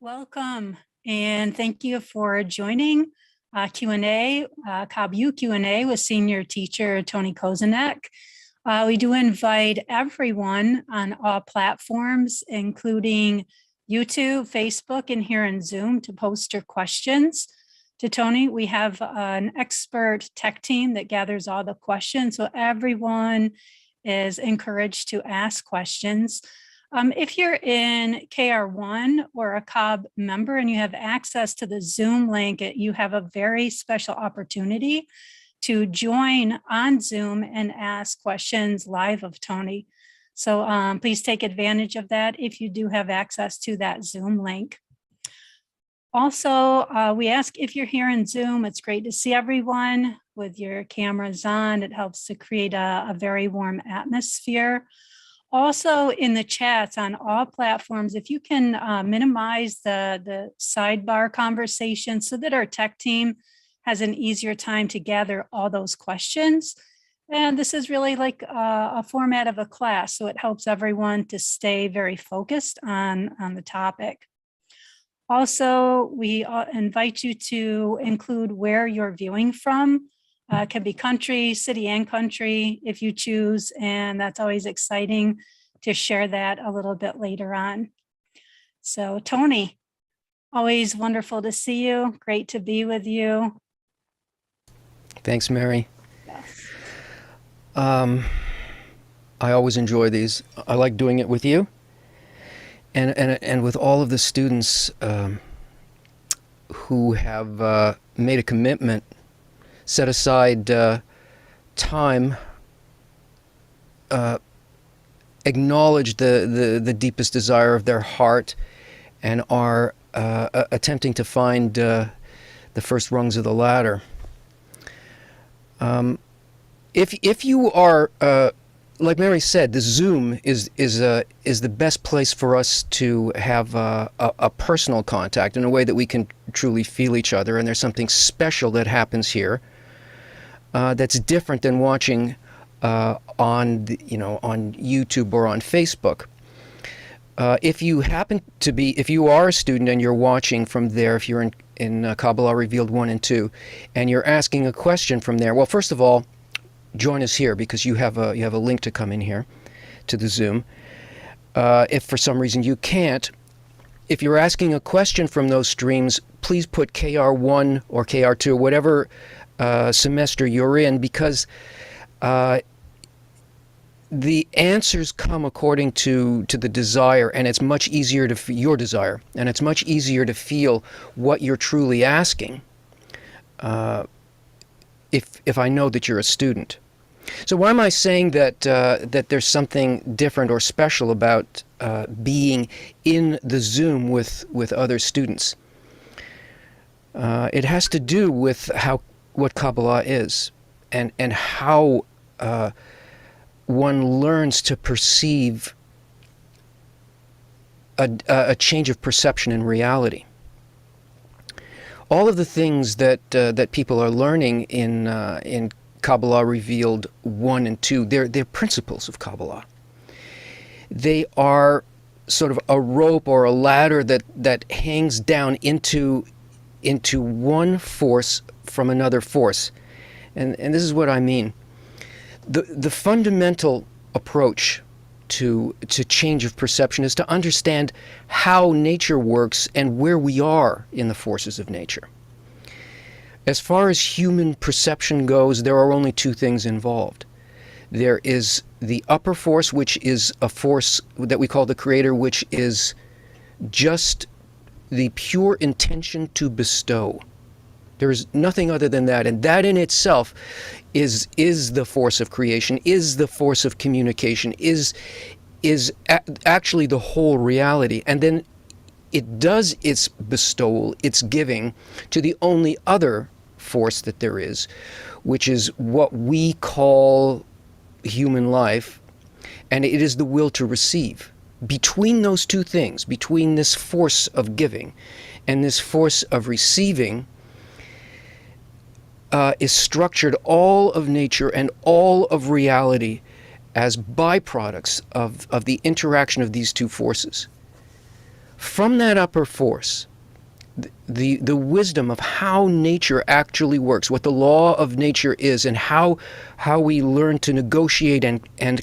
Welcome, and thank you for joining Q&A, KabU Q&A with senior teacher Tony Kosinec. We do invite everyone on all platforms, including YouTube, Facebook, and here in Zoom to post your questions to Tony. We have an expert tech team that gathers all the questions, so everyone is encouraged to ask questions. If you're in KR1 or a KAB member and you have access to the Zoom link, you have a very special opportunity to join on Zoom and ask questions live of Tony. So please take advantage of that if you do have access to that Zoom link. Also, we ask if you're here in Zoom, it's great to see everyone with your cameras on. It helps to create a very warm atmosphere. Also in the chats on all platforms, if you can minimize the sidebar conversation so that our tech team has an easier time to gather all those questions. And this is really like a format of a class, so it helps everyone to stay very focused on the topic. Also, we invite you to include where you're viewing from. Can be country, city, and country if you choose, and that's always exciting to share that a little bit later on. So Tony, always wonderful to see you. Great to be with you. Thanks, Mary. Yes. I always enjoy these. I like doing it with you and with all of the students who have made a commitment, set aside time, acknowledge the deepest desire of their heart, and are attempting to find the first rungs of the ladder. If you are, like Mary said, the Zoom is the best place for us to have a personal contact in a way that we can truly feel each other, and there's something special that happens here. That's different than watching on YouTube or on Facebook. If you are a student and you're watching from there, if you're in Kabbalah Revealed 1 and 2, and you're asking a question from there, well, first of all, join us here because you have a link to come in here to the Zoom. If for some reason you can't, if you're asking a question from those streams, please put KR1 or KR2, whatever semester you're in, because the answers come according to the desire, and it's much easier to your desire, and it's much easier to feel what you're truly asking if I know that you're a student. So why am I saying that that there's something different or special about being in the Zoom with other students? It has to do with what Kabbalah is, and how one learns to perceive a change of perception in reality. All of the things that people are learning in Kabbalah Revealed 1 and 2, they're principles of Kabbalah. They are sort of a rope or a ladder that hangs down into one force from another force. And this is what I mean. The fundamental approach to change of perception is to understand how nature works and where we are in the forces of nature. As far as human perception goes, there are only two things involved. There is the upper force, which is a force that we call the creator, which is just the pure intention to bestow. There is nothing other than that, and that in itself is the force of creation, is the force of communication, is actually the whole reality. And then it does its bestowal, its giving, to the only other force that there is, which is what we call human life, and it is the will to receive. Between those two things, between this force of giving and this force of receiving, is structured all of nature and all of reality as byproducts of the interaction of these two forces. From that upper force, the wisdom of how nature actually works, what the law of nature is, and how we learn to negotiate and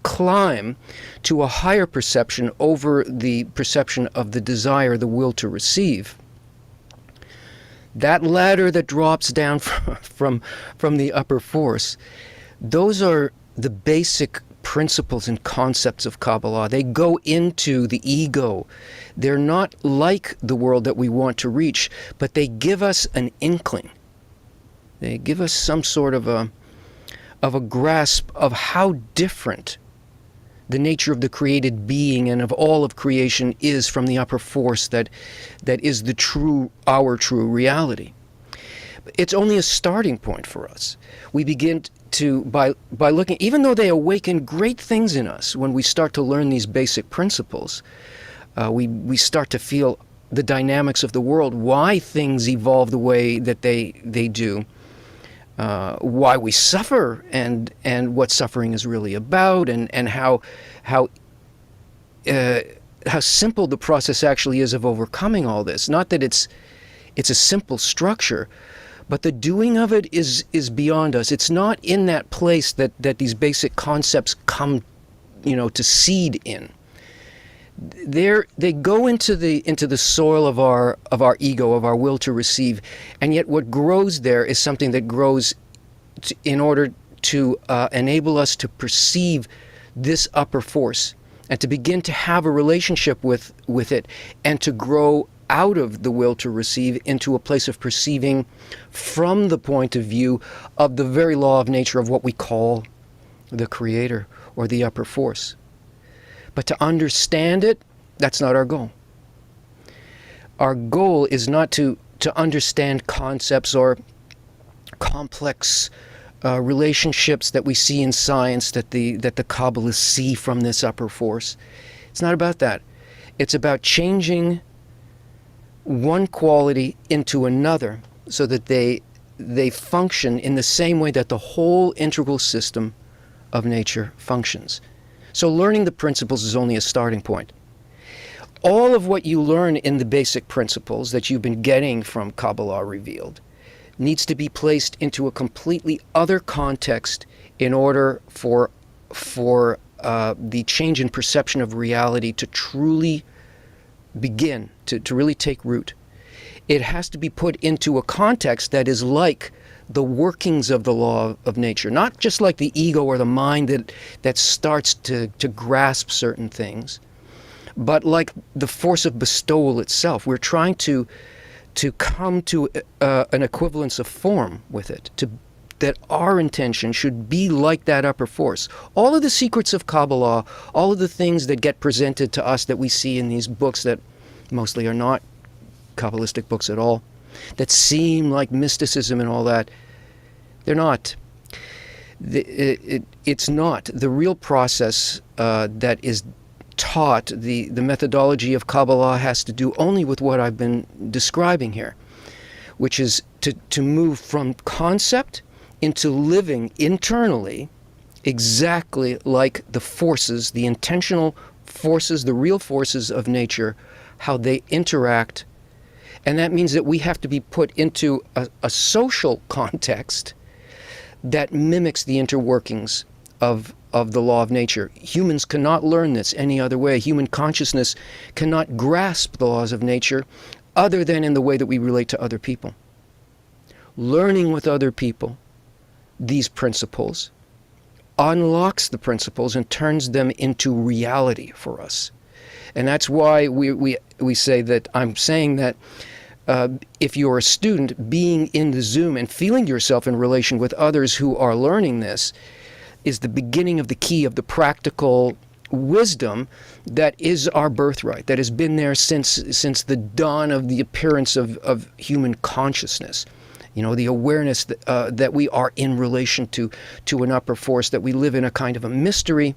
climb to a higher perception over the perception of the desire, the will to receive. That ladder that drops down from the upper force, those are the basic principles and concepts of Kabbalah. They go into the ego. They're not like the world that we want to reach, but they give us an inkling. They give us some sort of a grasp of how different the nature of the created being and of all of creation is from the upper force that is our true reality. It's only a starting point for us. We begin to, by looking, even though they awaken great things in us when we start to learn these basic principles, we start to feel the dynamics of the world, why things evolve the way that they do, why we suffer, and what suffering is really about, and how simple the process actually is of overcoming all this. Not that it's a simple structure, but the doing of it is beyond us. It's not in that place that these basic concepts come, to seed in. They go into the soil of our ego, of our will to receive, and yet what grows there is something that grows in order to enable us to perceive this upper force and to begin to have a relationship with it, and to grow out of the will to receive into a place of perceiving from the point of view of the very law of nature of what we call the Creator or the upper force. But to understand it, that's not our goal. Our goal is not to understand concepts or complex relationships that we see in science that the Kabbalists see from this upper force. It's not about that. It's about changing one quality into another so that they function in the same way that the whole integral system of nature functions. So learning the principles is only a starting point. All of what you learn in the basic principles that you've been getting from Kabbalah Revealed needs to be placed into a completely other context in order for the change in perception of reality to truly begin, to really take root. It has to be put into a context that is like the workings of the law of nature, not just like the ego or the mind that starts to grasp certain things, but like the force of bestowal itself. We're trying to come to an equivalence of form with it, that our intention should be like that upper force. All of the secrets of Kabbalah, all of the things that get presented to us that we see in these books that mostly are not Kabbalistic books at all, that seem like mysticism and all that, they're not. It's not. The real process that is taught, the methodology of Kabbalah has to do only with what I've been describing here, which is to move from concept into living internally exactly like the forces, the intentional forces, the real forces of nature, how they interact. And that means that we have to be put into a social context that mimics the interworkings of the law of nature. Humans cannot learn this any other way. Human consciousness cannot grasp the laws of nature other than in the way that we relate to other people. Learning with other people these principles unlocks the principles and turns them into reality for us. And that's why we say that, I'm saying that if you're a student, being in the Zoom and feeling yourself in relation with others who are learning this is the beginning of the key of the practical wisdom that is our birthright, that has been there since the dawn of the appearance of human consciousness. The awareness that we are in relation to an upper force, that we live in a kind of a mystery,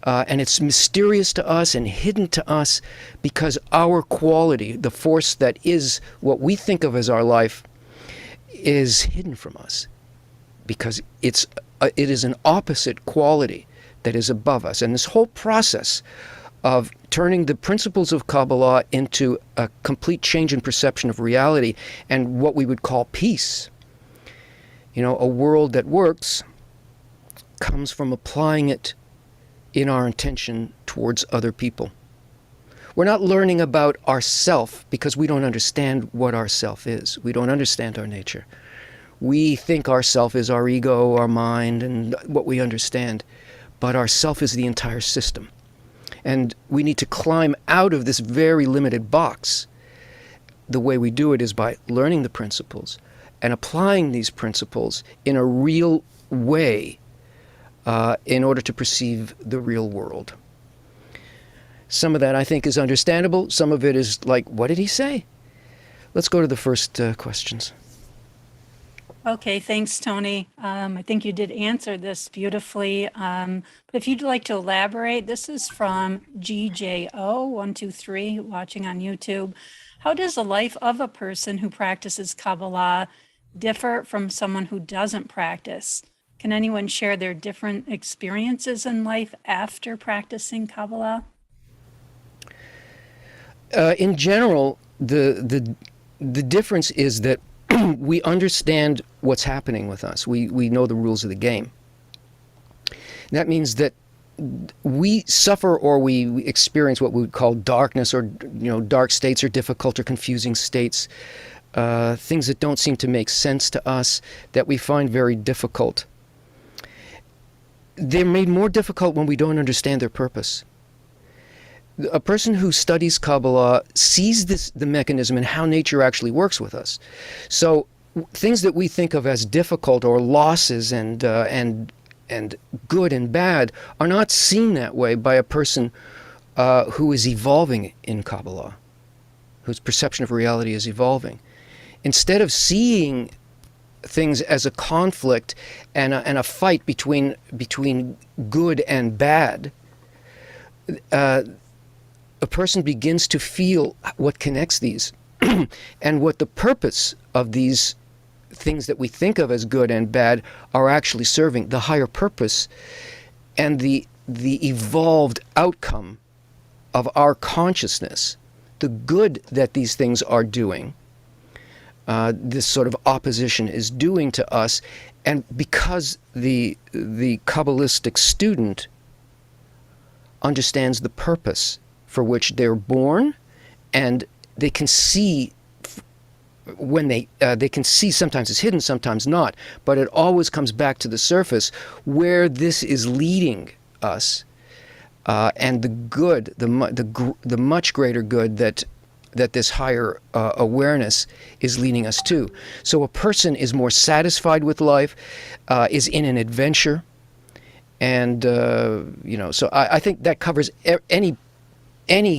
and it's mysterious to us and hidden to us because our quality, the force that is what we think of as our life, is hidden from us because it is an opposite quality that is above us. And this whole process of turning the principles of Kabbalah into a complete change in perception of reality and what we would call peace. You know, a world that works comes from applying it in our intention towards other people. We're not learning about ourself because we don't understand what ourself is. We don't understand our nature. We think ourself is our ego, our mind, and what we understand. But ourself is the entire system. And we need to climb out of this very limited box. The way we do it is by learning the principles and applying these principles in a real way in order to perceive the real world. Some of that, I think, is understandable. Some of it is like, what did he say? Let's go to the first questions. Okay, thanks, Tony. I think you did answer this beautifully. But if you'd like to elaborate, this is from GJO123, watching on YouTube. How does the life of a person who practices Kabbalah differ from someone who doesn't practice? Can anyone share their different experiences in life after practicing Kabbalah? In general, the difference is that we understand what's happening with us. We know the rules of the game. That means that we suffer or we experience what we would call darkness, or dark states or difficult or confusing states, things that don't seem to make sense to us, that we find very difficult. They're made more difficult when we don't understand their purpose. A person who studies Kabbalah sees the mechanism and how nature actually works with us. So things that we think of as difficult or losses and good and bad are not seen that way by a person who is evolving in Kabbalah, whose perception of reality is evolving. Instead of seeing things as a conflict and a fight between good and bad, a person begins to feel what connects these and what the purpose of these things that we think of as good and bad are actually serving, the higher purpose and the evolved outcome of our consciousness, the good that these things are doing, this sort of opposition is doing to us. And because the Kabbalistic student understands the purpose for which they're born, and they can see when they can see, sometimes it's hidden, sometimes not, but it always comes back to the surface where this is leading us, and the good, the much greater good that this higher awareness is leading us to. So a person is more satisfied with life, is in an adventure, and so I think that covers any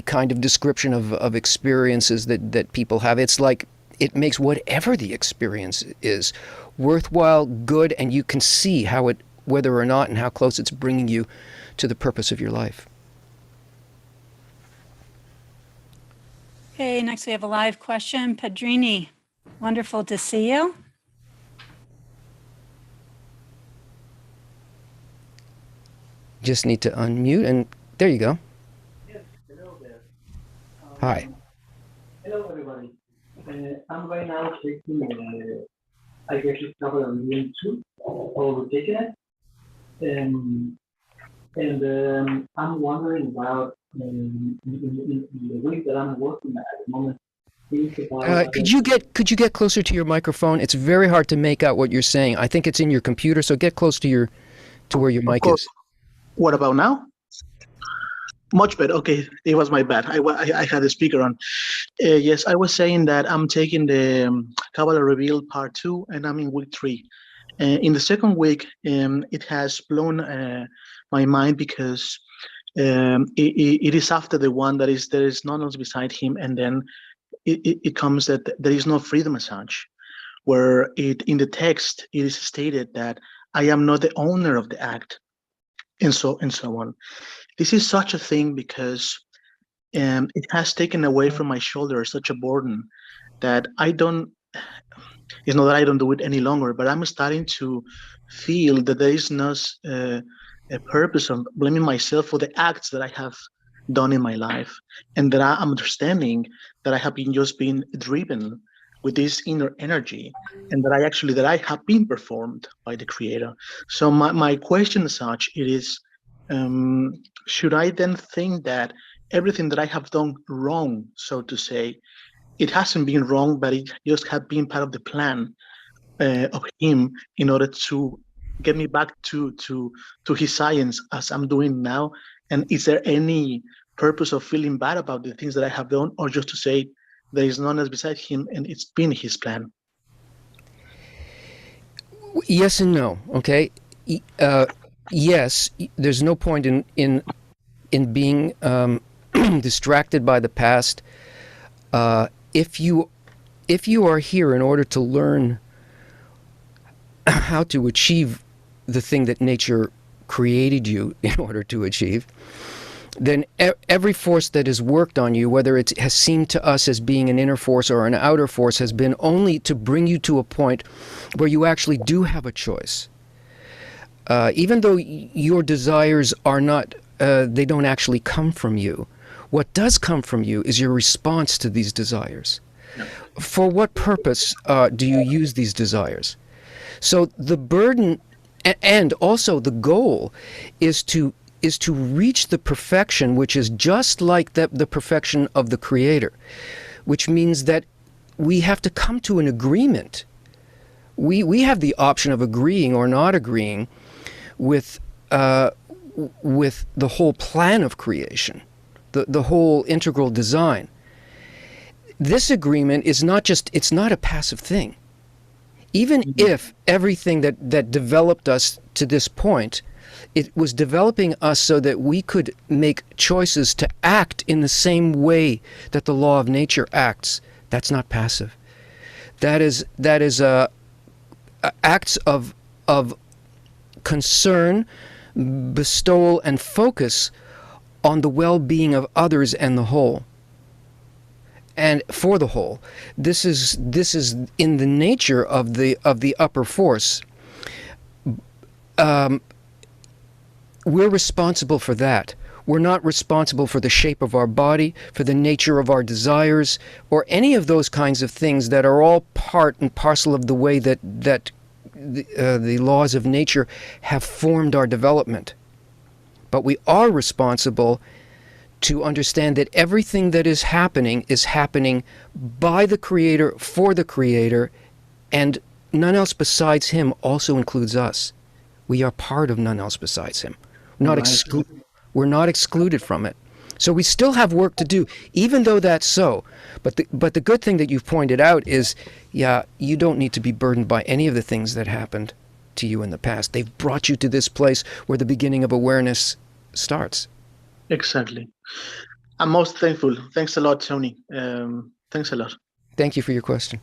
kind of description of experiences that people have. It's like it makes whatever the experience is worthwhile, good, and you can see how it, whether or not, and how close it's bringing you to the purpose of your life. Okay, next we have a live question. Pedrini, wonderful to see you. Just need to unmute, and there you go. Yes, hello there. Hi. Hello, everybody. I'm right now taking, I guess it's Kabbalah Revealed 2, or taking it. And I'm wondering about in the week that I'm working at the moment. Could you get closer to your microphone? It's very hard to make out what you're saying. I think it's in your computer, so get close to where your mic is. What about now? Much better. Okay, it was my bad. I had the speaker on. Yes, I was saying that I'm taking the Kabbalah Revealed Part 2, and I'm in week 3. In the second week, it has blown my mind because it is after the one that is there is none else beside him, and then it comes that there is no freedom as such, where in the text it is stated that I am not the owner of the act, and so on. This is such a thing because it has taken away from my shoulders such a burden that it's not that I don't do it any longer, but I'm starting to feel that there is no a purpose of blaming myself for the acts that I have done in my life, and that I'm understanding that I have been just being driven with this inner energy, and that I have been performed by the Creator. So my question as such, it is, should I then think that everything that I have done wrong, so to say, it hasn't been wrong, but it just had been part of the plan of him in order to get me back to his science as I'm doing now? And is there any purpose of feeling bad about the things that I have done, or just to say there is none else beside him and it's been his plan? Yes and no. Okay. Yes, there's no point in being distracted by the past. If you are here in order to learn how to achieve the thing that nature created you in order to achieve, then every force that has worked on you, whether it has seemed to us as being an inner force or an outer force, has been only to bring you to a point where you actually do have a choice. Even though your desires are not, they don't actually come from you. What does come from you is your response to these desires. For what purpose do you use these desires? So the burden and also the goal is to reach the perfection which is just like the perfection of the Creator, which means that we have to come to an agreement. We have the option of agreeing or not agreeing with the whole plan of creation, the whole integral design. This agreement is not just, it's not a passive thing. Even if everything that developed us to this point, it was developing us so that we could make choices to act in the same way that the law of nature acts. That's not passive. That is acts of concern, bestowal, and focus on the well-being of others and the whole. And for the whole, this is in the nature of the upper force. We're responsible for that. We're not responsible for the shape of our body, for the nature of our desires, or any of those kinds of things that are all part and parcel of the way that the laws of nature have formed our development. But we are responsible to understand that everything that is happening by the Creator, for the Creator, and none else besides Him also includes us. We are part of none else besides Him. We're not excluded from it. So we still have work to do, even though that's so. But the good thing that you've pointed out is, yeah, you don't need to be burdened by any of the things that happened to you in the past. They've brought you to this place where the beginning of awareness starts. Exactly. I'm most thankful. Thanks a lot, Tony. Thanks a lot. Thank you for your question.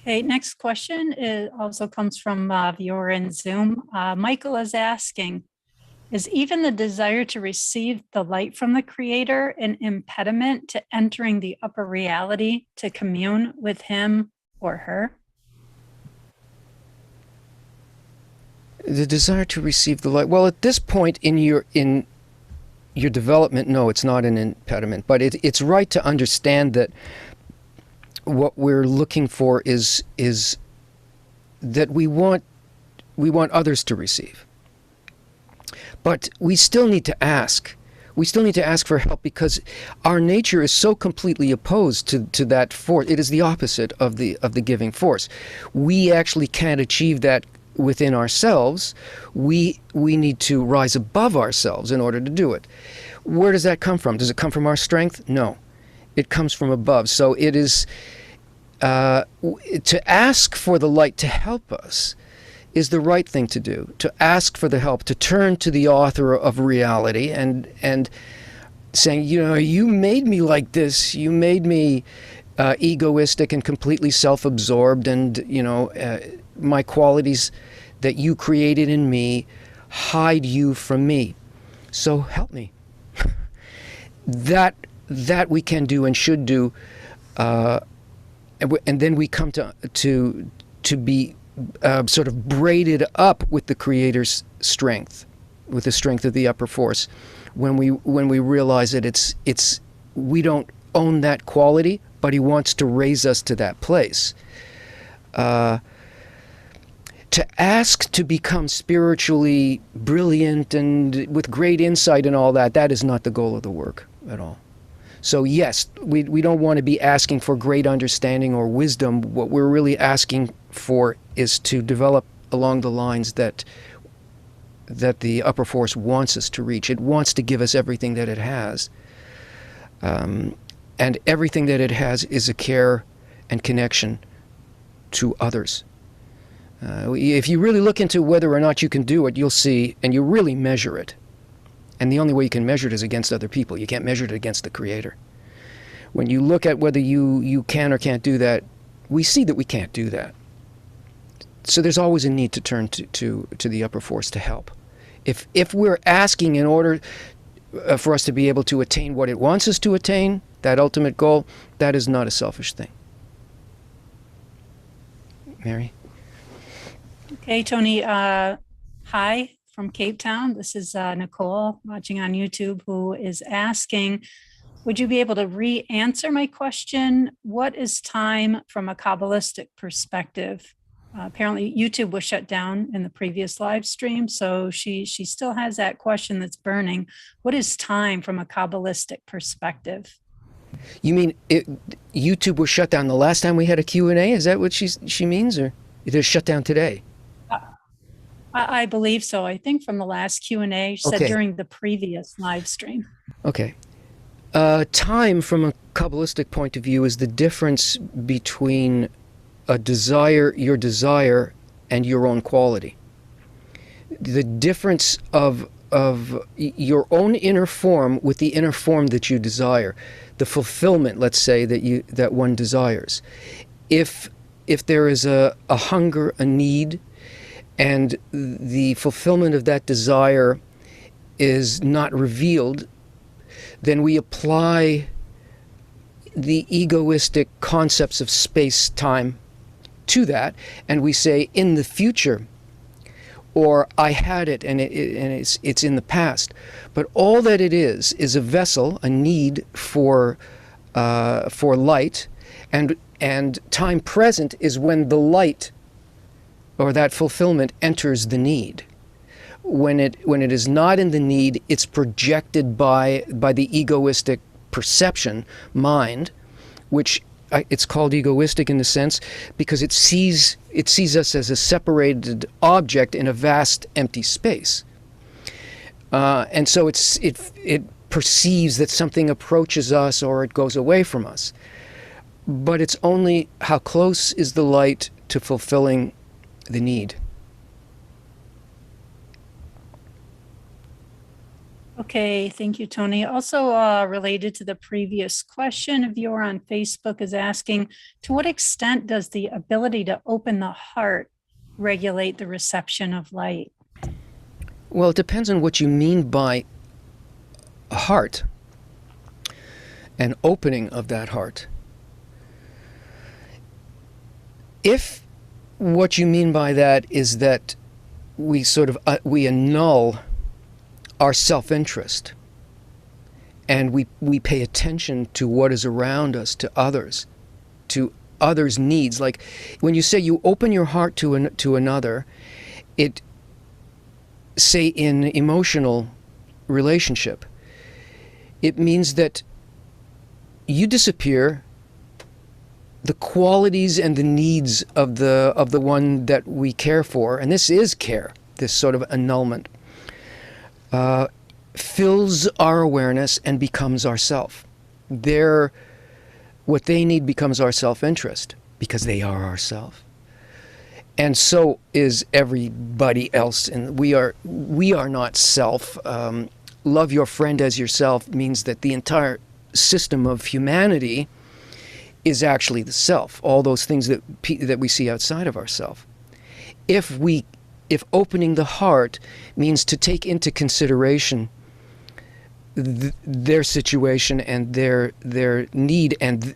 Okay, next question also comes from a viewer in Zoom. Michael is asking, is even the desire to receive the light from the Creator an impediment to entering the upper reality to commune with him or her? The desire to receive the light. Well, at this point in your development, no, it's not an impediment. But it's right to understand that what we're looking for is that we want others to receive. But we still need to ask. We still need to ask for help, because our nature is so completely opposed to that force. It is the opposite of the giving force. We actually can't achieve that within ourselves. We need to rise above ourselves in order to do it. Where does that come from? Does it come from our strength? No. It comes from above. So it is to ask for the light to help us is the right thing to do. To ask for the help, to turn to the author of reality and saying, you made me like this. You made me egoistic and completely self-absorbed, and my qualities that you created in me hide you from me. So help me. That we can do and should do and then we come to be sort of braided up with the Creator's strength, with the strength of the upper force, when we realize that it's we don't own that quality, but He wants to raise us to that place. To ask to become spiritually brilliant and with great insight and all that, that is not the goal of the work at all. So yes, we don't want to be asking for great understanding or wisdom. What we're really asking for is to develop along the lines that the upper force wants us to reach. It wants to give us everything that it has. And everything that it has is a care and connection to others. If you really look into whether or not you can do it, you'll see, and you really measure it. And the only way you can measure it is against other people. You can't measure it against the Creator. When you look at whether you can or can't do that, we see that we can't do that. So there's always a need to turn to the upper force to help. If we're asking in order for us to be able to attain what it wants us to attain, that ultimate goal, that is not a selfish thing. Mary? Okay, Tony, hi from Cape Town. This is Nicole watching on YouTube, who is asking, would you be able to re-answer my question? What is time from a Kabbalistic perspective? Apparently YouTube was shut down in the previous live stream, so she still has that question that's burning. What is time from a Kabbalistic perspective? You mean YouTube was shut down the last time we had a Q&A? Is that what she means, or it is shut down today? I believe so. I think from the last Q&A, she said during the previous live stream. Okay. Time from a Kabbalistic point of view is the difference between your desire and your own quality. The difference of your own inner form with the inner form that you desire. The fulfillment, let's say, that one desires. If there is a hunger, a need, and the fulfillment of that desire is not revealed, then we apply the egoistic concepts of space-time to that, and we say, in the future, or I had it and it's in the past. But all that it is a vessel, a need for light, and time present is when the light or that fulfillment enters the need. When it is not in the need, it's projected by the egoistic perception, mind, which it's called egoistic in the sense because it sees us as a separated object in a vast empty space. And so it perceives that something approaches us or it goes away from us. But it's only how close is the light to fulfilling the need. Okay, thank you, Tony. Also related to the previous question, a viewer on Facebook is asking, to what extent does the ability to open the heart regulate the reception of light? Well, it depends on what you mean by a heart, an opening of that heart. If what you mean by that is that we sort of we annul our self-interest and we pay attention to what is around us, to others' needs. Like when you say you open your heart to another, it, say in emotional relationship, it means that you disappear the qualities and the needs of the one that we care for, and this is care, this sort of annulment, fills our awareness and becomes ourself. What they need becomes our self-interest because they are ourself. And so is everybody else. And we are not self. Love your friend as yourself means that the entire system of humanity is actually the self. All those things that we see outside of ourself. If opening the heart means to take into consideration their situation and their need, and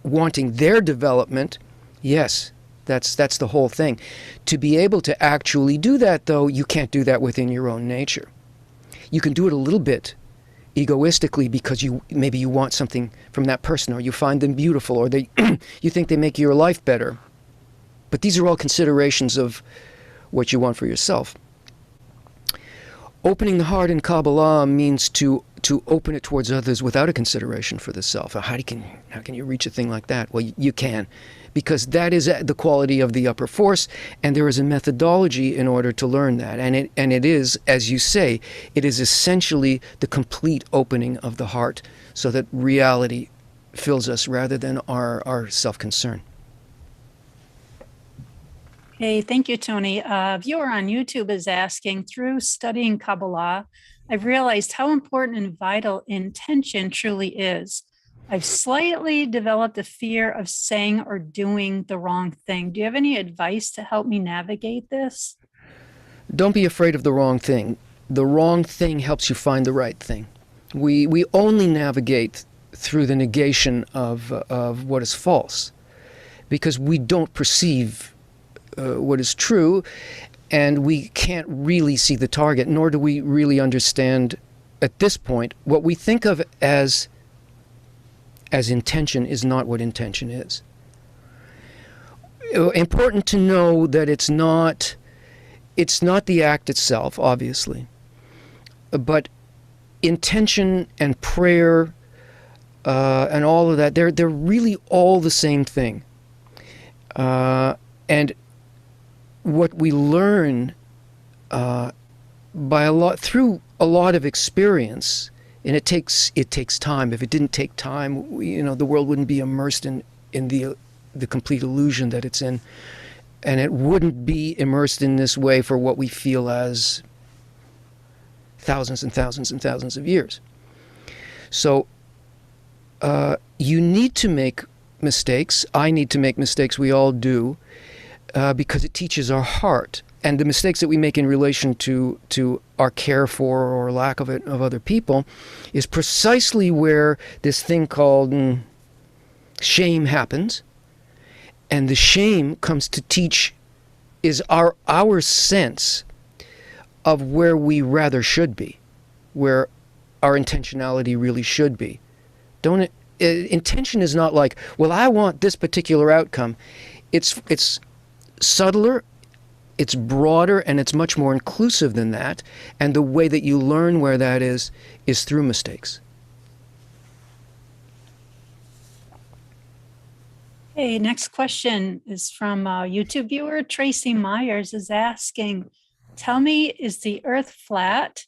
wanting their development, yes, that's the whole thing. To be able to actually do that, though, you can't do that within your own nature. You can do it a little bit egoistically because maybe you want something from that person, or you find them beautiful, or you think they make your life better. But these are all considerations of what you want for yourself. Opening the heart in Kabbalah means to open it towards others without a consideration for the self. How can you reach a thing like that? Well, you can, because that is the quality of the upper force, and there is a methodology in order to learn that. And it is, as you say, it is essentially the complete opening of the heart so that reality fills us rather than our self-concern. Hey, thank you, Tony. A viewer on YouTube is asking, through studying Kabbalah, I've realized how important and vital intention truly is. I've slightly developed a fear of saying or doing the wrong thing. Do you have any advice to help me navigate this? Don't be afraid of the wrong thing. The wrong thing helps you find the right thing. We only navigate through the negation of what is false, because we don't perceive what is true, and we can't really see the target, nor do we really understand at this point what we think of as intention is not what intention is. Important to know that it's not the act itself, obviously, but intention and prayer and all of that, they're really all the same thing. And what we learn through a lot of experience, and it takes time. If it didn't take time, the world wouldn't be immersed in the complete illusion that it's in, and it wouldn't be immersed in this way for what we feel as thousands and thousands and thousands of years. So you need to make mistakes. I need to make mistakes. We all do. Because it teaches our heart, and the mistakes that we make in relation to our care for or lack of it of other people is precisely where this thing called shame happens. And the shame comes to teach is our sense of where we rather should be, where our intentionality really should be. Intention is not like, well, I want this particular outcome. It's subtler, it's broader, and it's much more inclusive than that. And the way that you learn where that is through mistakes. Hey, next question is from a YouTube viewer. Tracy Myers is asking, tell me, is the earth flat?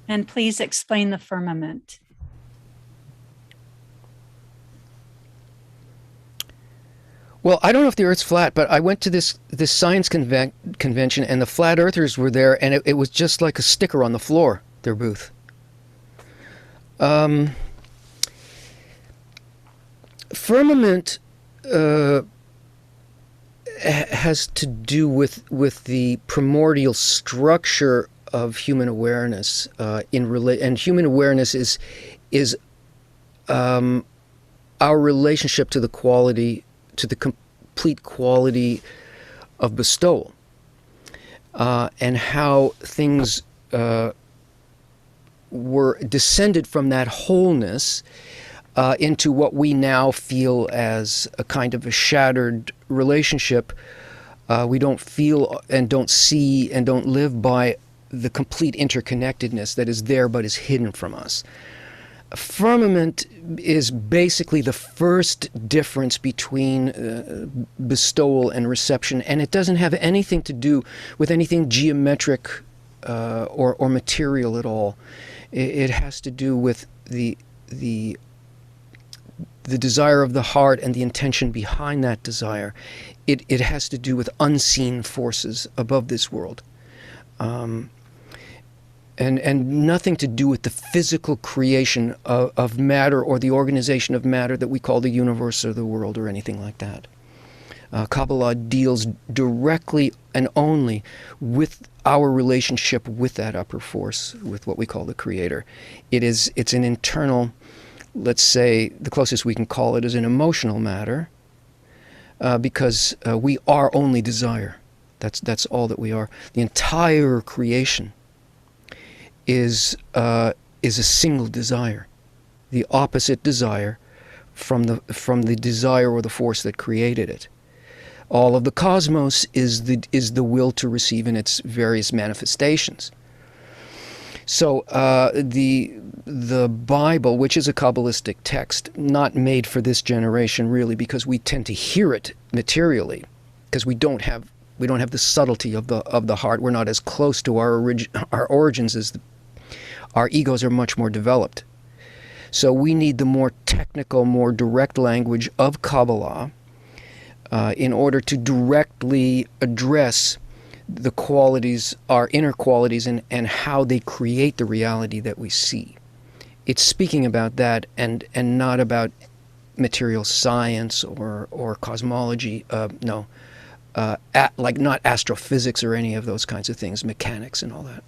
And please explain the firmament. Well, I don't know if the Earth's flat, but I went to this science convention, and the flat earthers were there, and it was just like a sticker on the floor, their booth. Firmament has to do with the primordial structure of human awareness, and human awareness is our relationship to the quality, to the complete quality of bestowal, and how things were descended from that wholeness into what we now feel as a kind of a shattered relationship. We don't feel and don't see and don't live by the complete interconnectedness that is there but is hidden from us. Firmament is basically the first difference between bestowal and reception, and it doesn't have anything to do with anything geometric or material at all. It has to do with the desire of the heart and the intention behind that desire. It has to do with unseen forces above this world. And nothing to do with the physical creation of matter or the organization of matter that we call the universe or the world or anything like that. Kabbalah deals directly and only with our relationship with that upper force, with what we call the Creator. It's an internal let's say, the closest we can call it is an emotional matter, because we are only desire. That's all that we are. The entire creation is a single desire, the opposite desire from the desire or the force that created it. All of the cosmos is the will to receive in its various manifestations. So the Bible, which is a Kabbalistic text, not made for this generation really, because we tend to hear it materially, because we don't have the subtlety of the heart. We're not as close to our origins as our egos are much more developed. So we need the more technical, more direct language of Kabbalah in order to directly address the qualities, our inner qualities, and how they create the reality that we see. It's speaking about that and not about material science or cosmology. Like not astrophysics or any of those kinds of things, mechanics and all that.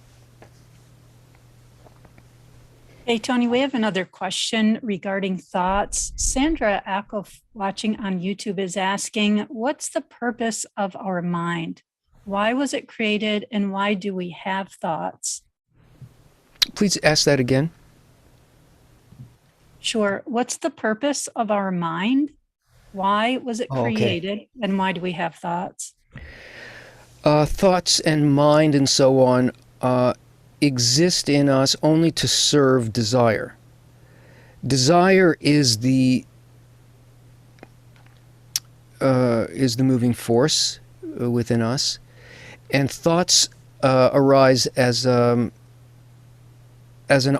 Hey, Tony, we have another question regarding thoughts. Sandra Ackle, watching on YouTube, is asking, what's the purpose of our mind? Why was it created, and why do we have thoughts? Please ask that again. Sure. What's the purpose of our mind? Why was it created, and why do we have thoughts? Thoughts and mind and so on exist in us only to serve desire. Desire is the moving force within us, and thoughts arise as an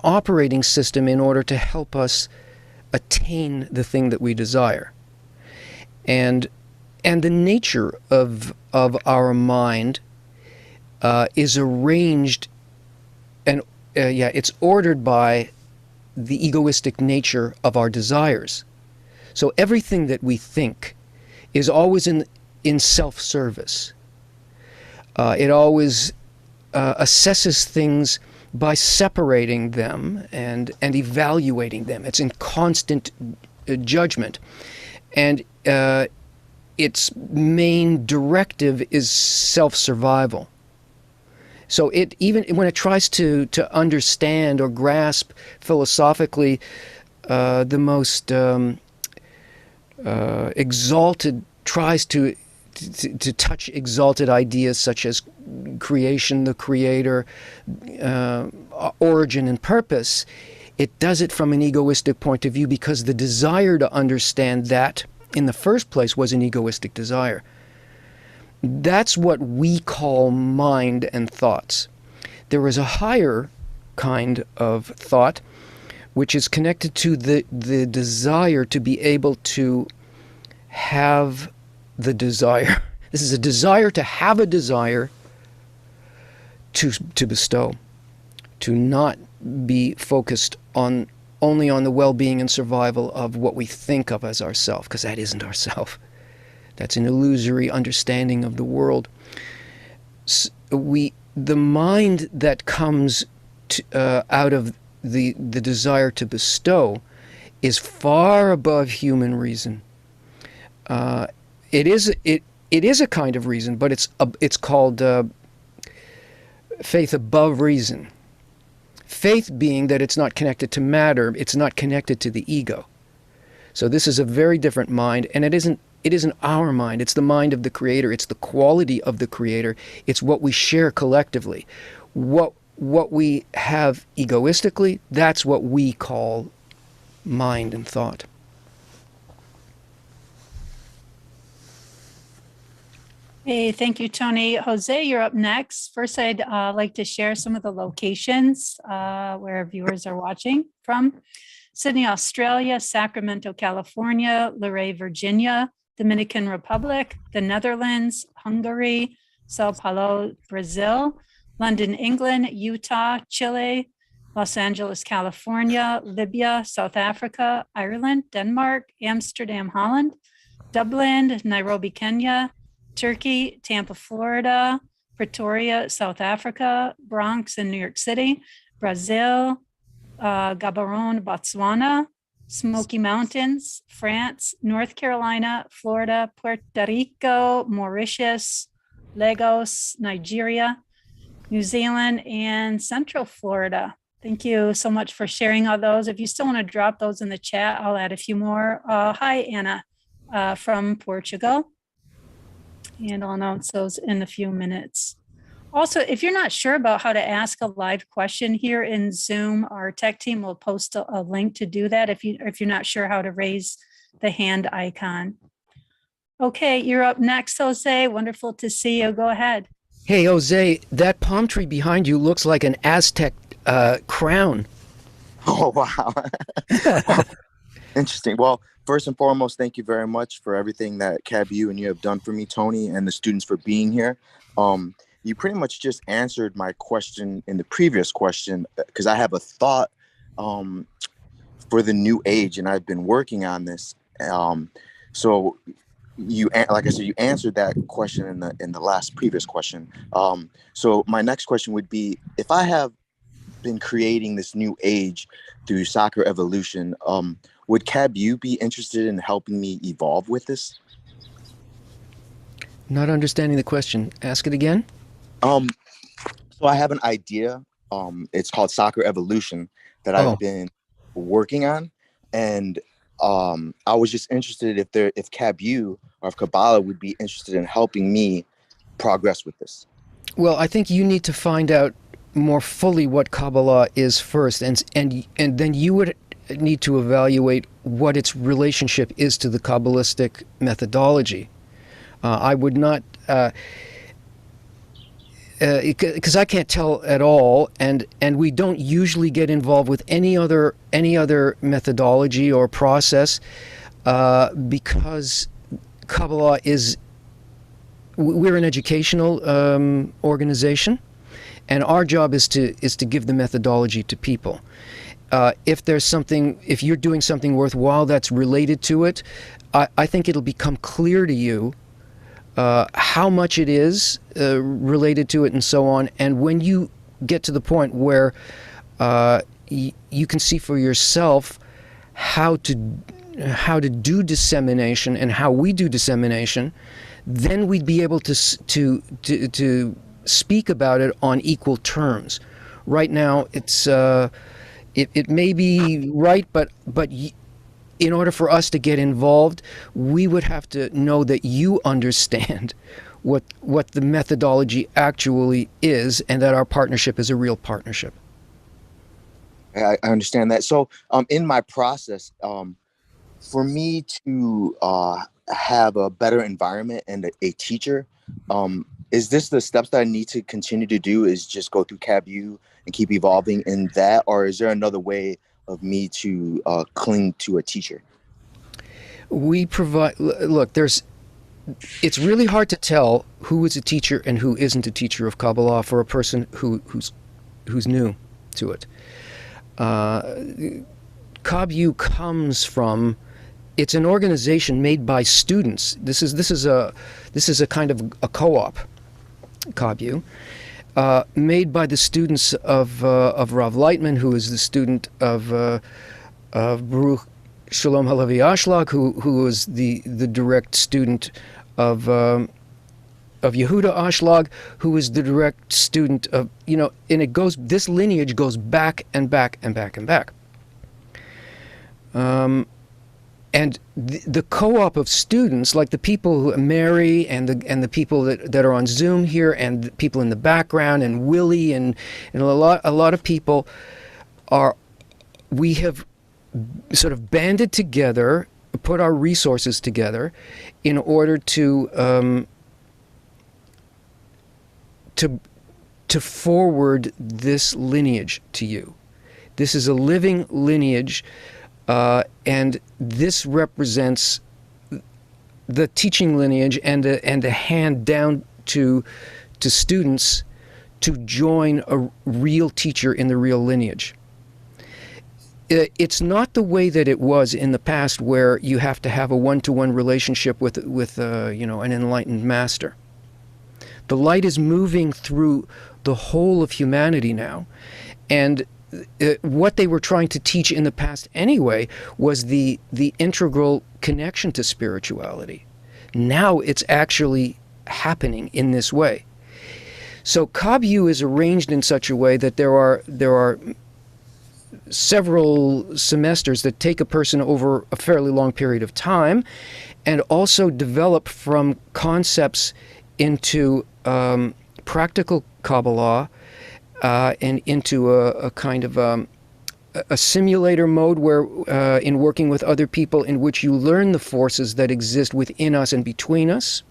operating system in order to help us attain the thing that we desire. And the nature of our mind is arranged, and it's ordered by the egoistic nature of our desires. So everything that we think is always in self-service. It always assesses things by separating them and evaluating them. It's in constant judgment. And its main directive is self-survival. So even when it tries to understand or grasp philosophically the most exalted, tries to touch exalted ideas such as creation, the creator, origin and purpose, it does it from an egoistic point of view, because the desire to understand that in the first place was an egoistic desire. That's what we call mind and thoughts. There is a higher kind of thought which is connected to the desire to be able to have the desire. This is a desire to have a desire to bestow, to not be focused only on the well-being and survival of what we think of as ourself, because that isn't ourself. That's an illusory understanding of the world. The mind that comes out of the desire to bestow is far above human reason. It is a kind of reason, but it's called faith above reason. Faith being that it's not connected to matter, it's not connected to the ego. So this is a very different mind, and it isn't our mind, it's the mind of the Creator, it's the quality of the Creator, it's what we share collectively. What we have egoistically, that's what we call mind and thought. Hey, thank you, Tony. Jose, you're up next. First, I'd like to share some of the locations where viewers are watching from. Sydney, Australia, Sacramento, California, Luray, Virginia, Dominican Republic, the Netherlands, Hungary, Sao Paulo, Brazil, London, England, Utah, Chile, Los Angeles, California, Libya, South Africa, Ireland, Denmark, Amsterdam, Holland, Dublin, Nairobi, Kenya, Turkey, Tampa, Florida, Pretoria, South Africa, Bronx in New York City, Brazil, Gaborone, Botswana, Smoky Mountains, France, North Carolina, Florida, Puerto Rico, Mauritius, Lagos, Nigeria, New Zealand, and Central Florida. Thank you so much for sharing all those. If you still want to drop those in the chat, I'll add a few more. Hi, Anna, from Portugal. And I'll announce those in a few minutes. Also, if you're not sure about how to ask a live question here in Zoom, our tech team will post a link to do that if you're not sure how to raise the hand icon. Okay, you're up next, Jose. Wonderful to see you. Go ahead. Hey, Jose, that palm tree behind you looks like an Aztec crown. Oh, wow. Interesting. Well, first and foremost, thank you very much for everything that KabU and you have done for me, Tony, and the students for being here. You pretty much just answered my question in the previous question, because I have a thought for the new age, and I've been working on this. So you, like I said, you answered that question in the last previous question. So my next question would be, if I have been creating this new age through soccer evolution, would KabU be interested in helping me evolve with this? Not understanding the question. Ask it again. So I have an idea. It's called soccer evolution that I've been working on, and I was just interested if KabU or if Kabbalah would be interested in helping me progress with this. Well, I think you need to find out more fully what Kabbalah is first, and then you would need to evaluate what its relationship is to the Kabbalistic methodology. I would not, because I can't tell at all, and we don't usually get involved with any other methodology or process, because Kabbalah we're an educational organization, and our job is to give the methodology to people. If you're doing something worthwhile that's related to it, I think it'll become clear to you how much it is related to it and so on. And when you get to the point where you can see for yourself how to do dissemination and how we do dissemination, then we'd be able to speak about it on equal terms. Right now, it may be right, but in order for us to get involved, we would have to know that you understand what the methodology actually is, and that our partnership is a real partnership. I understand that. So in my process, for me to have a better environment and a teacher, is this the steps that I need to continue to do, is just go through KabU and keep evolving in that? Or is there another way of me to cling to a teacher? We provide, look, it's really hard to tell who is a teacher and who isn't a teacher of Kabbalah for a person who's new to it. KabU comes from, it's an organization made by students. This is a kind of a co-op, KabU, made by the students of Rav Lightman, who is the student of Baruch Shalom Halevi Ashlag, who was the direct student of Yehuda Ashlag, who was the direct student of, and this lineage goes back and back and back and back. And the co-op of students, like the people who Mary and the people that are on Zoom here, and the people in the background, and Willie and a lot of people, we have sort of banded together, put our resources together in order to forward this lineage to you. This is a living lineage. And this represents the teaching lineage and a hand down to students to join a real teacher in the real lineage. It's not the way that it was in the past, where you have to have a one-to-one relationship with an enlightened master. The light is moving through the whole of humanity now, and what they were trying to teach in the past anyway was the integral connection to spirituality. Now it's actually happening in this way. So KabU is arranged in such a way that there are several semesters that take a person over a fairly long period of time, and also develop from concepts into practical Kabbalah, and into a kind of a simulator mode where, in working with other people, in which you learn the forces that exist within us and between us,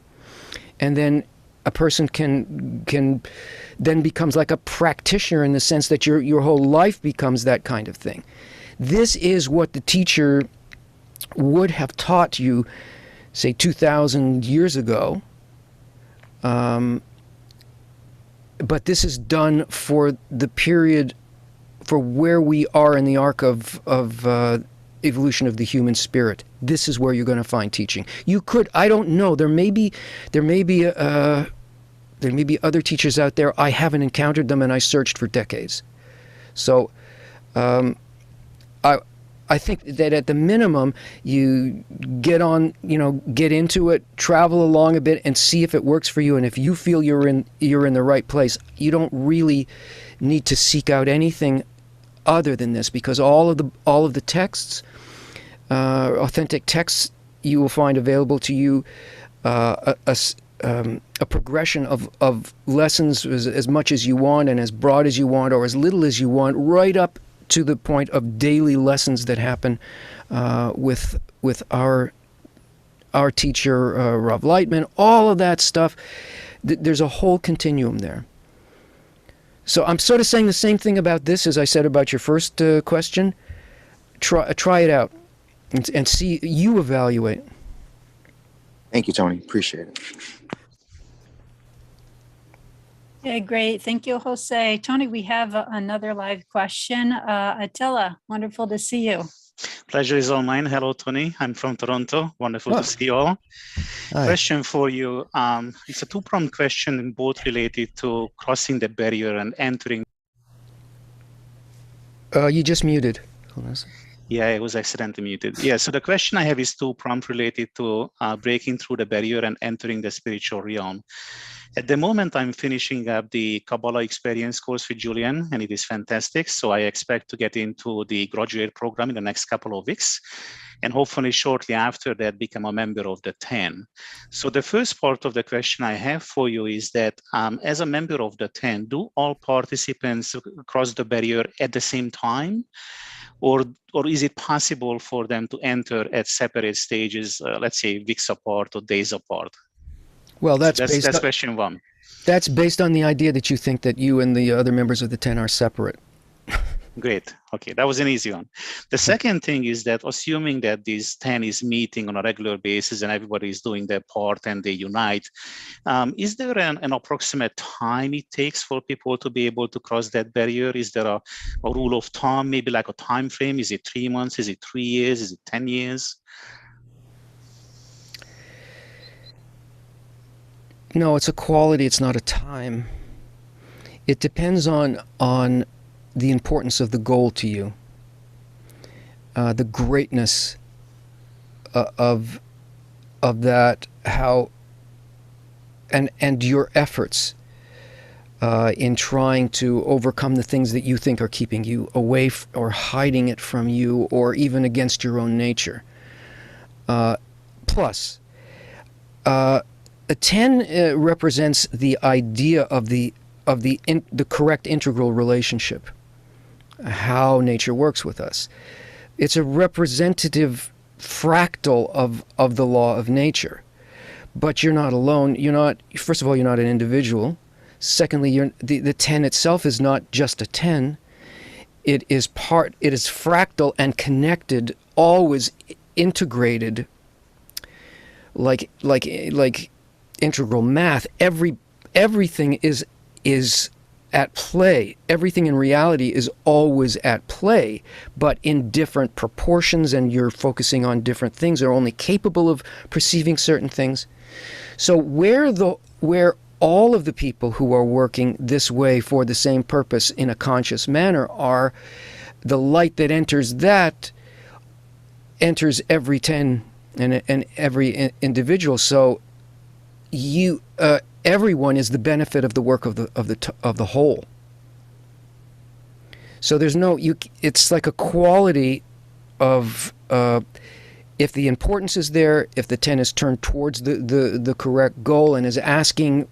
and then a person can then becomes like a practitioner in the sense that your whole life becomes that kind of thing. This is what the teacher would have taught you, say, 2,000 years ago. But this is done for the period, for where we are in the arc of evolution of the human spirit. This is where you're going to find teaching. You could, I don't know, there may be other teachers out there. I haven't encountered them, and I searched for decades. So I think that at the minimum, you get into it, travel along a bit, and see if it works for you. And if you feel you're in the right place, you don't really need to seek out anything other than this, because all of the texts, authentic texts, you will find available to you, a progression of lessons as much as you want, and as broad as you want, or as little as you want, right up to the point of daily lessons that happen with our teacher, Rav Lightman, all of that stuff. There's a whole continuum there. So I'm sort of saying the same thing about this as I said about your first question. Try it out and see, you evaluate. Thank you, Tony. Appreciate it. Yeah, great. Thank you, Jose. Tony, we have another live question. Attila, wonderful to see you. Pleasure is all mine. Hello, Tony. I'm from Toronto. Wonderful to see you all. Hi. Question for you. It's a two-pronged question, both related to crossing the barrier and entering. You just muted. Hold on a second. Yeah, I was accidentally muted. Yeah, so the question I have is two-pronged related to breaking through the barrier and entering the spiritual realm. At the moment, I'm finishing up the Kabbalah experience course with Julian, and it is fantastic. So I expect to get into the graduate program in the next couple of weeks, and hopefully shortly after that, become a member of the 10. So the first part of the question I have for you is that as a member of the 10, do all participants cross the barrier at the same time? Or is it possible for them to enter at separate stages, let's say weeks apart or days apart? Well, that's question one. That's based on the idea that you think that you and the other members of the 10 are separate. Great. Okay, that was an easy one. The second thing is that, assuming that this 10 is meeting on a regular basis and everybody is doing their part and they unite, is there an approximate time it takes for people to be able to cross that barrier? Is there a rule of thumb, maybe like a time frame? Is it 3 months? Is it 3 years? Is it 10 years? No, it's a quality, it's not a time. It depends on the importance of the goal to you, the greatness of that, how, and your efforts in trying to overcome the things that you think are keeping you away or hiding it from you, or even against your own nature. Plus, a 10 represents the idea of the correct integral relationship, how nature works with us. It's a representative fractal of the law of nature. But you're not alone. First of all, you're not an individual. Secondly, the 10 itself is not just a 10. It is fractal and connected, always integrated, like integral math. Everything is at play. Everything in reality is always at play, but in different proportions, and you're focusing on different things, are only capable of perceiving certain things. So where all of the people who are working this way for the same purpose in a conscious manner are the light that enters every 10 and every individual. So everyone is the benefit of the work of the whole. So there's no it's like a quality of if the importance is there, if the 10 is turned towards the correct goal and is asking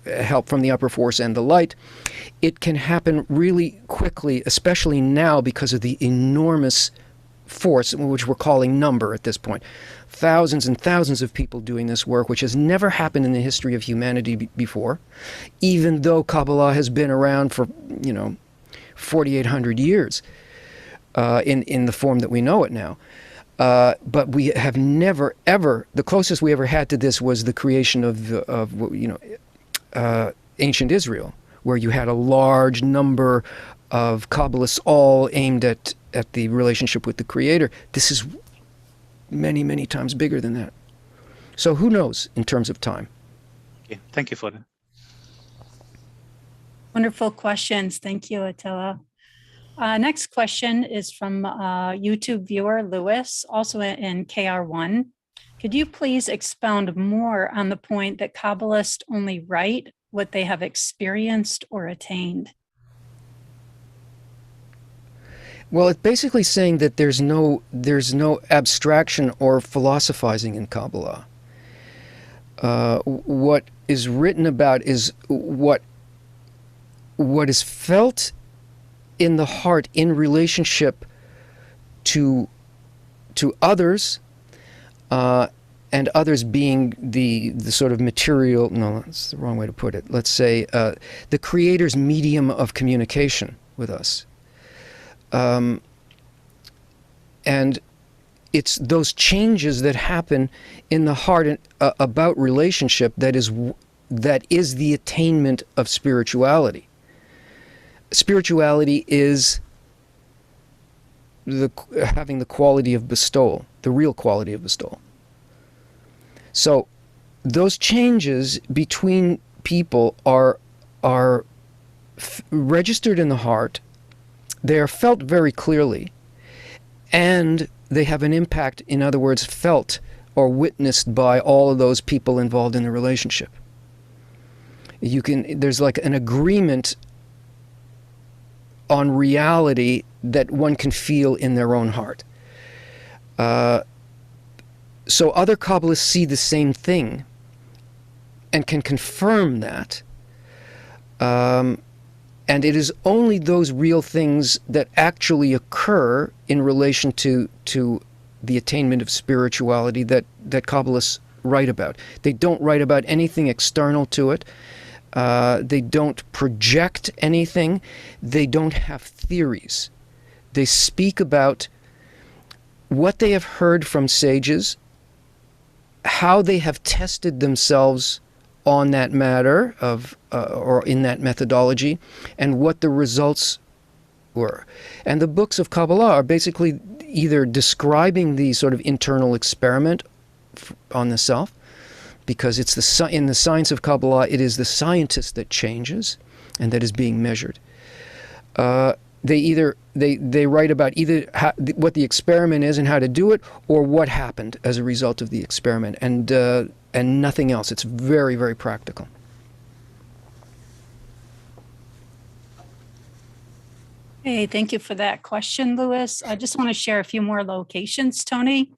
help from the upper force and the light, it can happen really quickly, especially now because of the enormous force, which we're calling number at this point. Thousands and thousands of people doing this work, which has never happened in the history of humanity before, even though Kabbalah has been around for, 4,800 years in the form that we know it now. But we have never, ever, the closest we ever had to this was the creation of ancient Israel, where you had a large number of Kabbalists all aimed at the relationship with the Creator. This is many, many times bigger than that. So who knows in terms of time? Okay, thank you for that. Wonderful questions. Thank you, Attila. Next question is from YouTube viewer Lewis, also in KR1. Could you please expound more on the point that Kabbalists only write what they have experienced or attained? Well, it's basically saying that there's no abstraction or philosophizing in Kabbalah. What is written about is what is felt in the heart in relationship to others, and others being the sort of material, no, that's the wrong way to put it. Let's say the Creator's medium of communication with us. And it's those changes that happen in the heart about relationship that is the attainment of spirituality. Spirituality is having the quality of bestowal, the real quality of bestowal. So those changes between people are registered in the heart. They are felt very clearly, and they have an impact, in other words, felt or witnessed by all of those people involved in the relationship. There's like an agreement on reality that one can feel in their own heart. So other Kabbalists see the same thing and can confirm that. And it is only those real things that actually occur in relation to the attainment of spirituality that Kabbalists write about. They don't write about anything external to it. They don't project anything. They don't have theories. They speak about what they have heard from sages, how they have tested themselves on that matter or in that methodology, and what the results were. And the books of Kabbalah are basically either describing the sort of internal experiment on the self, because it's in the science of Kabbalah, it is the scientist that changes and that is being measured. They write about either what the experiment is and how to do it, or what happened as a result of the experiment, and nothing else. It's very, very practical. Hey, thank you for that question, Lewis. I just want to share a few more locations, Tony.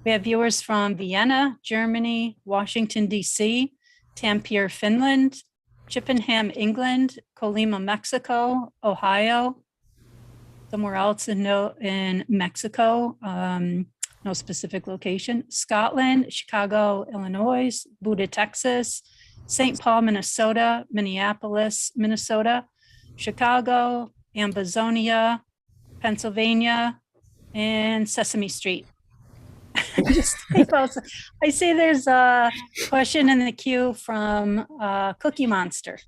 We have viewers from Vienna, Germany, Washington, D.C., Tampere, Finland, Chippenham, England, Colima, Mexico, Ohio, somewhere else in Mexico, no specific location, Scotland, Chicago, Illinois, Buda, Texas, St. Paul, Minnesota, Minneapolis, Minnesota, Chicago, Ambazonia, Pennsylvania, and Sesame Street. I see there's a question in the queue from Cookie Monster.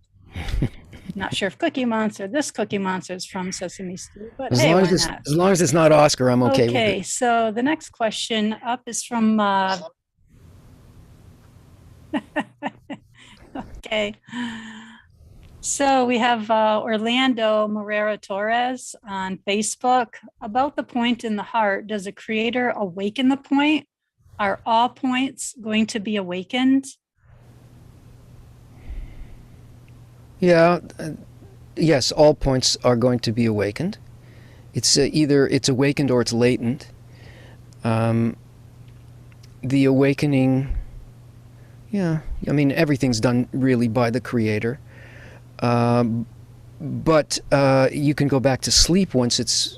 Not sure if this Cookie Monster is from Sesame Street, but hey, why not? As long as it's not Oscar, I'm okay with it. Okay, so the next question up is from okay. Okay. So we have Orlando Morera Torres on Facebook. About the point in the heart, does a creator awaken the point? Are all points going to be awakened? Yeah, yes, all points are going to be awakened. It's either it's awakened or it's latent. The awakening, yeah, I mean, everything's done really by the Creator. But you can go back to sleep once it's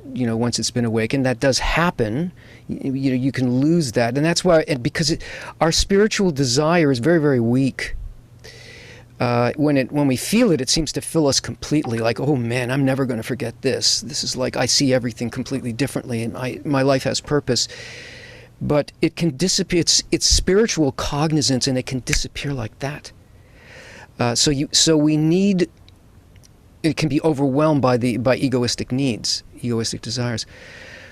been awakened. That does happen. You can lose that, and that's why, because our spiritual desire is very, very weak. When we feel it, it seems to fill us completely. Like, oh man, I'm never going to forget this. This is like I see everything completely differently, and my life has purpose. But it can disappear. It's spiritual cognizance, and it can disappear like that. So we need. It can be overwhelmed by egoistic needs, egoistic desires.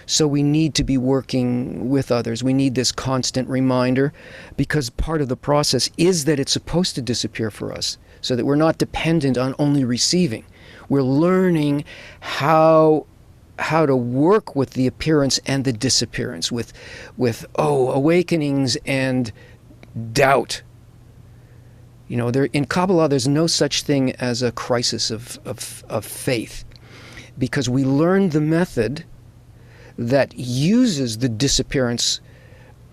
So we need to be working with others. We need this constant reminder, because part of the process is that it's supposed to disappear for us, so that we're not dependent on only receiving. We're learning how to work with the appearance and the disappearance, with awakenings and doubt. In Kabbalah, there's no such thing as a crisis of faith, because we learned the method that uses the disappearance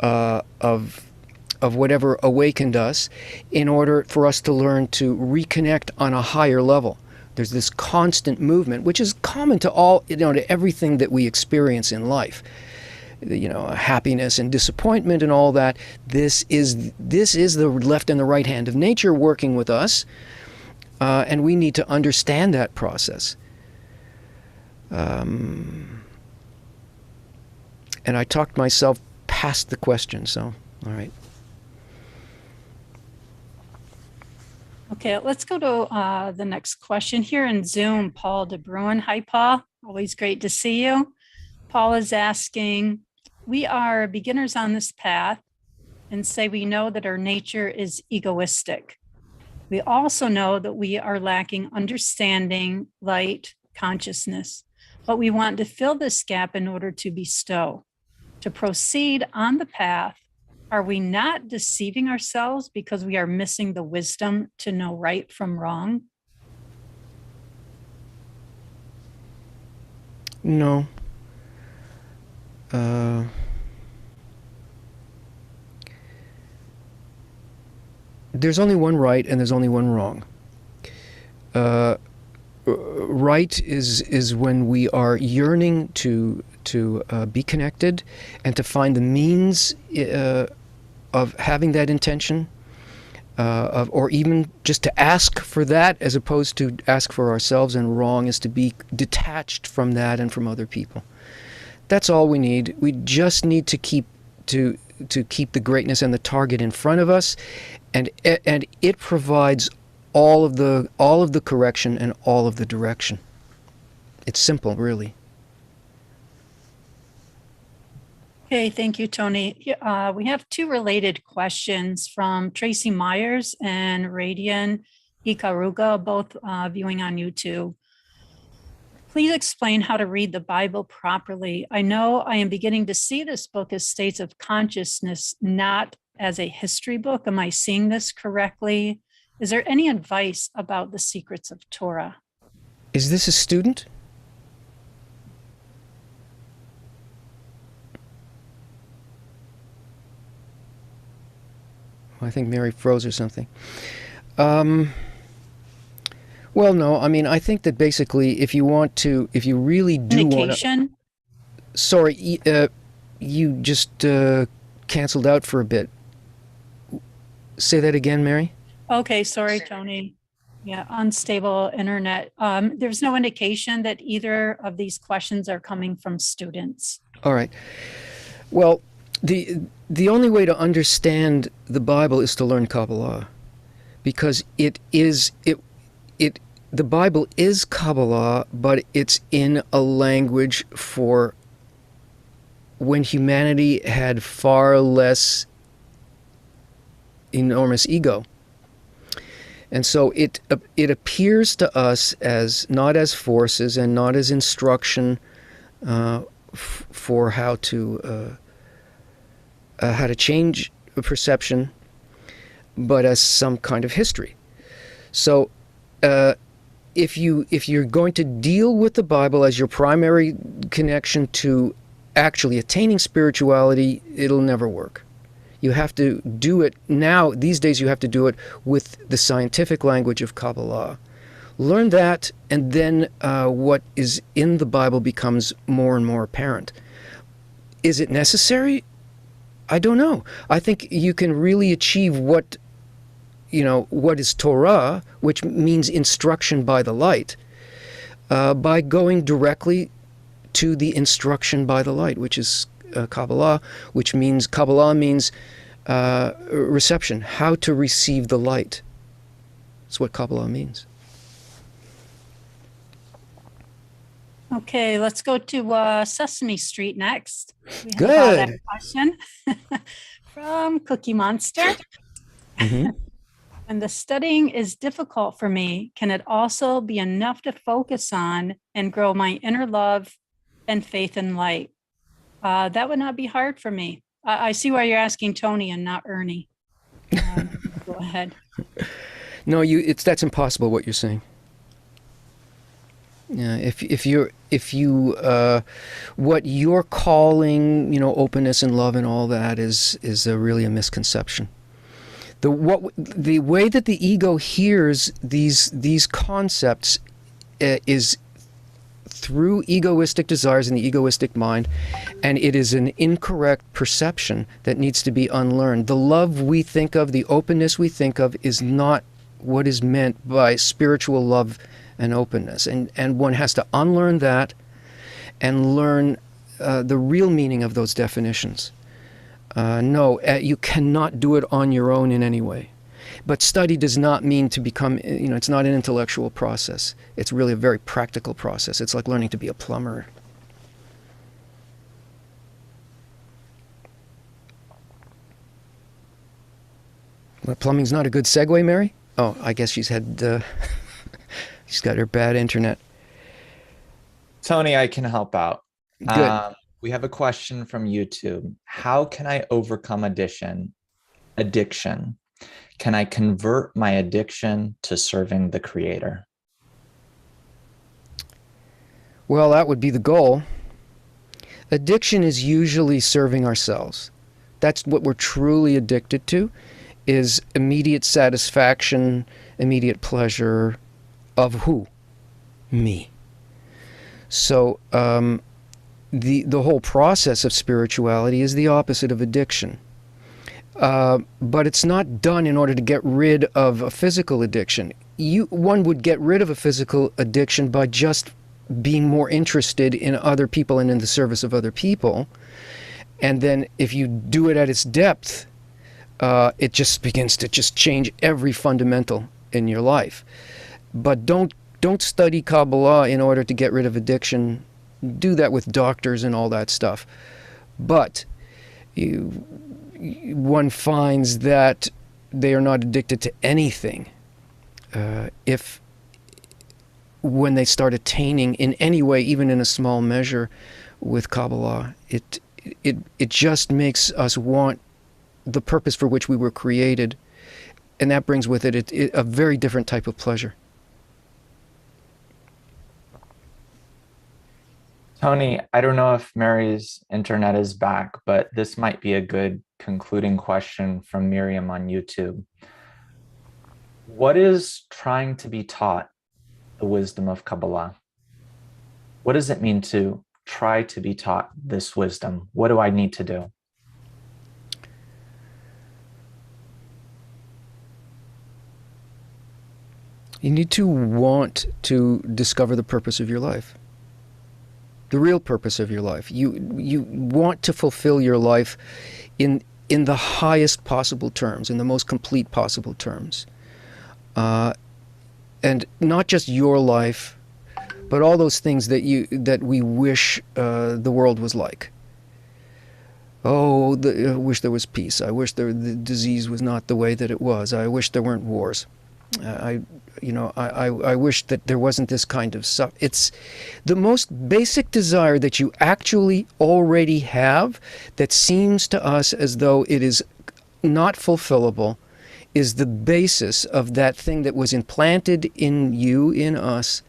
of whatever awakened us in order for us to learn to reconnect on a higher level. There's this constant movement, which is common to all, to everything that we experience in life. Happiness and disappointment and all that. This is the left and the right hand of nature working with us, and we need to understand that process. And I talked myself past the question, so all right. Okay, let's go to the next question here in Zoom. Paul DeBruin. Hi, Paul. Always great to see you. Paul is asking, we are beginners on this path and say we know that our nature is egoistic. We also know that we are lacking understanding, light, consciousness, but we want to fill this gap in order to bestow. To proceed on the path, are we not deceiving ourselves because we are missing the wisdom to know right from wrong? No. There's only one right and there's only one wrong. Right is when we are yearning to be connected and to find the means of having that intention, or even just to ask for that as opposed to ask for ourselves. And wrong is to be detached from that and from other people. That's all we need. We just need to keep the greatness and the target in front of us, and it provides all of the correction and all of the direction. It's simple, really. Okay, thank you, Tony. We have two related questions from Tracy Myers and Radian Ikaruga, both viewing on YouTube. Please explain how to read the Bible properly. I know I am beginning to see this book as states of consciousness, not as a history book. Am I seeing this correctly? Is there any advice about the secrets of Torah? Is this a student? I think Mary froze or something. Well, no, I mean, I think that basically if you really do want to... Sorry, you just canceled out for a bit. Say that again, Mary? Okay, sorry, Tony. Yeah, unstable internet. There's no indication that either of these questions are coming from students. All right. Well, the only way to understand the Bible is to learn Kabbalah, because the Bible is Kabbalah, but it's in a language for when humanity had far less enormous ego. And so it appears to us as not as forces and not as instruction for how to change a perception, but as some kind of history. So if you're going to deal with the Bible as your primary connection to actually attaining spirituality, it'll never work. You have to do it now. These days, you have to do it with the scientific language of Kabbalah. Learn that, and then what is in the Bible becomes more and more apparent. Is it necessary? I don't know. I think you can really achieve what is Torah, which means instruction by the light, by going directly to the instruction by the light, which is Kabbalah, which means Kabbalah means reception, how to receive the light. That's what Kabbalah means. Okay, let's go to Sesame Street next. We have Good. a question from Cookie Monster. Mm-hmm. When the studying is difficult for me, can it also be enough to focus on and grow my inner love and faith in light? That would not be hard for me. I see why you're asking Tony and not Ernie. Go ahead. No, that's impossible what you're saying. Yeah, if you what you're calling, openness and love and all that is really a misconception. The way that the ego hears these concepts is through egoistic desires in the egoistic mind, and it is an incorrect perception that needs to be unlearned. The love we think of, the openness we think of, is not what is meant by spiritual love and openness, and one has to unlearn that and learn the real meaning of those definitions. No, you cannot do it on your own in any way. But study does not mean to become, it's not an intellectual process. It's really a very practical process. It's like learning to be a plumber. Well, plumbing's not a good segue, Mary? Oh, I guess she's got her bad internet. Tony, I can help out. Good. We have a question from YouTube. How can I overcome addiction? Can I convert my addiction to serving the Creator? Well, that would be the goal. Addiction is usually serving ourselves. That's what we're truly addicted to, is immediate satisfaction, immediate pleasure of who? Me. So the whole process of spirituality is the opposite of addiction. But it's not done in order to get rid of a physical addiction. One would get rid of a physical addiction by just being more interested in other people and in the service of other people. And then if you do it at its depth, it just begins to just change every fundamental in your life. But don't study Kabbalah in order to get rid of addiction. Do that with doctors and all that stuff. But one finds that they are not addicted to anything if when they start attaining in any way, even in a small measure with Kabbalah, it just makes us want the purpose for which we were created, and that brings with it a very different type of pleasure. Tony, I don't know if Mary's internet is back, but this might be a good concluding question from Miriam on YouTube. What is trying to be taught the wisdom of Kabbalah? What does it mean to try to be taught this wisdom? What do I need to do? You need to want to discover the purpose of your life. The real purpose of your life. You want to fulfill your life in the highest possible terms, in the most complete possible terms. And not just your life, but all those things that we wish the world was like. Oh, I wish there was peace. I wish the disease was not the way that it was. I wish there weren't wars. I wish that there wasn't this kind of stuff. It's the most basic desire that you actually already have that seems to us as though it is not fulfillable, is the basis of that thing that was implanted in you, in us,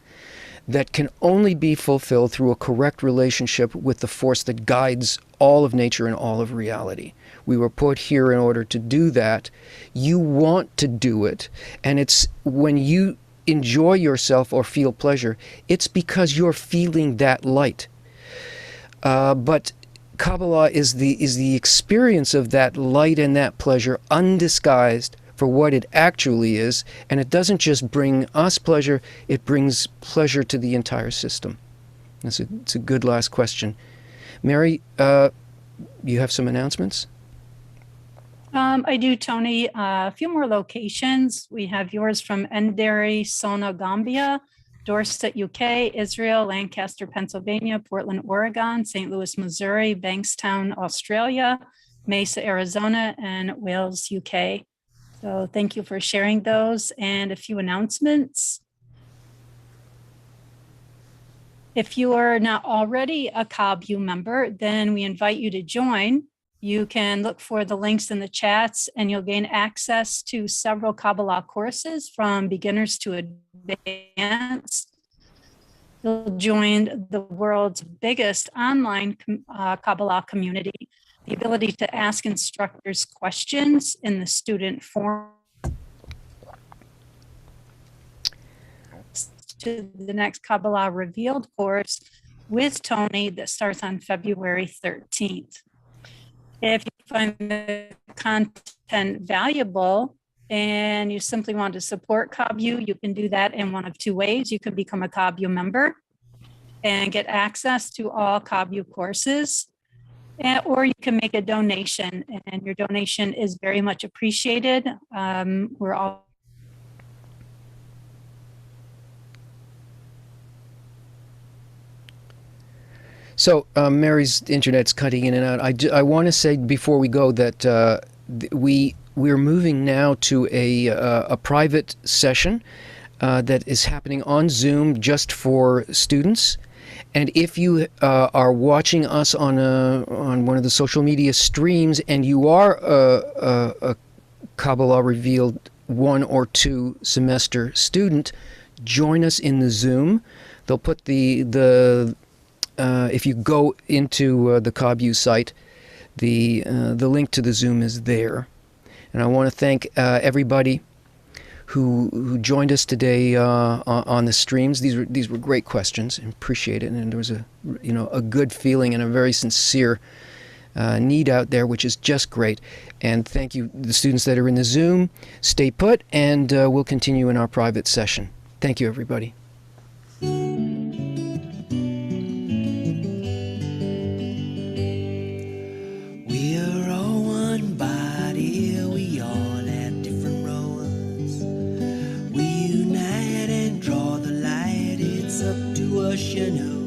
that can only be fulfilled through a correct relationship with the force that guides all of nature and all of reality. We were put here in order to do that. You want to do it. And it's when you enjoy yourself or feel pleasure, it's because you're feeling that light. But Kabbalah is the experience of that light and that pleasure undisguised for what it actually is. And it doesn't just bring us pleasure, it brings pleasure to the entire system. It's a good last question. Mary, you have some announcements? I do, Tony. A few more locations. We have yours from Endary, Sona, Gambia, Dorset, UK, Israel, Lancaster, Pennsylvania, Portland, Oregon, St. Louis, Missouri, Bankstown, Australia, Mesa, Arizona, and Wales, UK. So thank you for sharing those, and a few announcements. If you are not already a KabU member, then we invite you to join. You can look for the links in the chats and you'll gain access to several Kabbalah courses from beginners to advanced. You'll join the world's biggest online Kabbalah community, the ability to ask instructors questions in the student forum to the next Kabbalah Revealed course with Tony that starts on February 13th. If you find the content valuable and you simply want to support KabU, you can do that in one of two ways. You can become a KabU member and get access to all KabU courses, or you can make a donation, and your donation is very much appreciated. We're all So Mary's internet's cutting in and out. I want to say before we go that we're moving now to a private session that is happening on Zoom just for students. And if you are watching us on one of the social media streams and you are a Kabbalah Revealed 1 or 2 semester student, join us in the Zoom. They'll put if you go into the KabU site, the link to the Zoom is there. And I want to thank everybody who joined us today on the streams. These were great questions, and appreciate it. And there was a good feeling and a very sincere need out there, which is just great. And thank you, the students that are in the Zoom. Stay put, and we'll continue in our private session. Thank you, everybody. You know